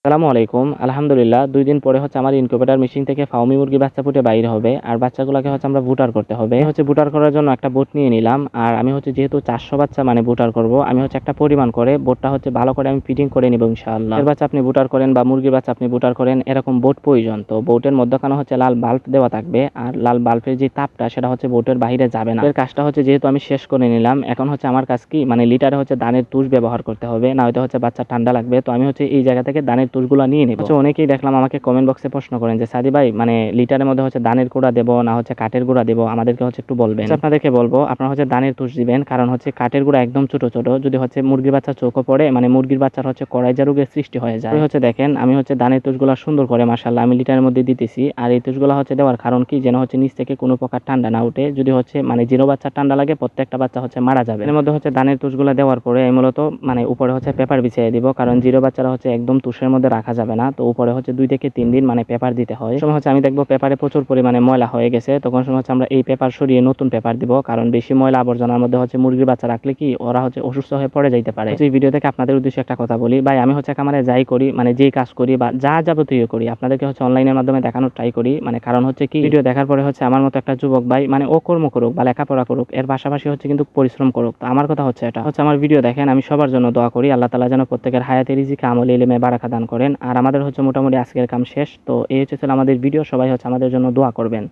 আসসালামু আলাইকুম। আলহামদুলিল্লাহ ২ দিন পরে হচ্ছে আমার ইনকিউবেটর মেশিন থেকে ফার্মি মুরগির বাচ্চা ফুটে বাইর হবে। আর বাচ্চাগুলাকে হচ্ছে আমরা বুটার করতে হবে। আমি হচ্ছে বুটার করার জন্য একটা বোট নিয়ে নিলাম। আর আমি হচ্ছে যেহেতু ৪০০ বাচ্চা মানে বুটার করব, আমি হচ্ছে একটা পরিমাণ করে বোটটা হচ্ছে ভালো করে আমি ফিটিং করে নিব ইনশাআল্লাহ। এর বাচ্চা আপনি বুটার করেন বা মুরগির বাচ্চা আপনি বুটার করেন, এরকম বোট প্রয়োজন। তো বোটের মধ্যখানে হচ্ছে লাল বাল্ব দেওয়া থাকবে। আর লাল বাল্বের যে তাপটা সেটা হচ্ছে বোটের বাইরে যাবে না। এর কাজটা হচ্ছে যেহেতু আমি শেষ করে নিলাম, এখন হচ্ছে আমার কাজ কি মানে লিটারে হচ্ছে ধানের তুষ ব্যবহার করতে হবে, না হয়তো হচ্ছে বাচ্চা ঠান্ডা লাগবে। তো আমি হচ্ছে এই জায়গা থেকে ধানের তুষগুলো নিয়ে নিব। অনেকেই দেখলাম আমাকে কমেন্ট বক্সে প্রশ্ন করেন যে সাদি ভাই মানে লিটারের মধ্যে হচ্ছে ধানের গুঁড়া দেবো না হচ্ছে কাঠের গুঁড়া দেবো, আমাদেরকে হচ্ছে একটু বলবেন। আপনাদেরকে বলবো আপনারা হচ্ছে ধানের তুষ দিবেন, কারণ হচ্ছে কাঠের গুঁড়া একদম ছোট ছোট, যদি হচ্ছে মুরগির বাচ্চা চোখও পড়ে মানে মুরগির বাচ্চার হচ্ছে কড়াইজা রোগের সৃষ্টি হয়ে যায়। হচ্ছে দেখেন আমি হচ্ছে ধানের তুষগুলা সুন্দর করে মাশাআল্লাহ আমি লিটারের মধ্যে দিতেছি। আর এই তুষগুলা হচ্ছে দেওয়ার কারণ কি, যেন হচ্ছে নিচ থেকে কোনো প্রকার ঠান্ডা না উঠে। যদি হচ্ছে মানে জিরো বাচ্চা ঠান্ডা লাগে প্রত্যেকটা বাচ্চা হচ্ছে মারা যাবে। এর মধ্যে হচ্ছে ধানের তুষগুলা দেওয়ার পরে আমি মূলত মানে উপরে হচ্ছে পেপার বিছিয়ে দিব, কারণ জিরো বাচ্চারা হচ্ছে একদম তুষের মধ্যে রাখা যাবে না। তো উপরে হচ্ছে 2 থেকে 3 দিন মানে পেপার দিতে হয়। সময় হচ্ছে আমি দেখবো পেপারে প্রচুর পরিমাণে ময়লা হয়ে গেছে, তখন সময় হচ্ছে আমরা এই পেপার সরিয়ে নতুন পেপার দিব, কারণ বেশি ময়লা আবর্জনার মধ্যে হচ্ছে মুরগির বাচ্চা রাখলে কি ওরা হচ্ছে অসুস্থ হয়ে পড়ে যাইতে পারে। এই ভিডিও থেকে আপনাদের উদ্দেশ্যে একটা কথা বলি ভাই, আমি হচ্ছে কামারে যাই করি মানে যেই কাজ করি বা যা যাবতীয় করি আপনাদেরকে হচ্ছে অনলাইনের মাধ্যমে দেখানোর ট্রাই করি। মানে কারণ হচ্ছে কি, ভিডিও দেখার পরে হচ্ছে আমার মতো একটা যুবক ভাই মানে ও কর্ম করুক বা লেখাপড়া করুক, এর পাশাপাশি হচ্ছে কিন্তু পরিশ্রম করুক। তো আমার কথা হচ্ছে এটা হচ্ছে আমার ভিডিও দেখেন, আমি সবার জন্য দোয়া করি আল্লাহ তাআলা যেন প্রত্যেকের হায়াতে রিজিকে আমলে ইলমে বারাকা দান করেন। আর আমাদের হচ্ছে মোটামুটি আজকের কাম শেষ। তো এই হচ্ছে আমাদের ভিডিও, সবাই হচ্ছে আমাদের জন্য দোয়া করবেন।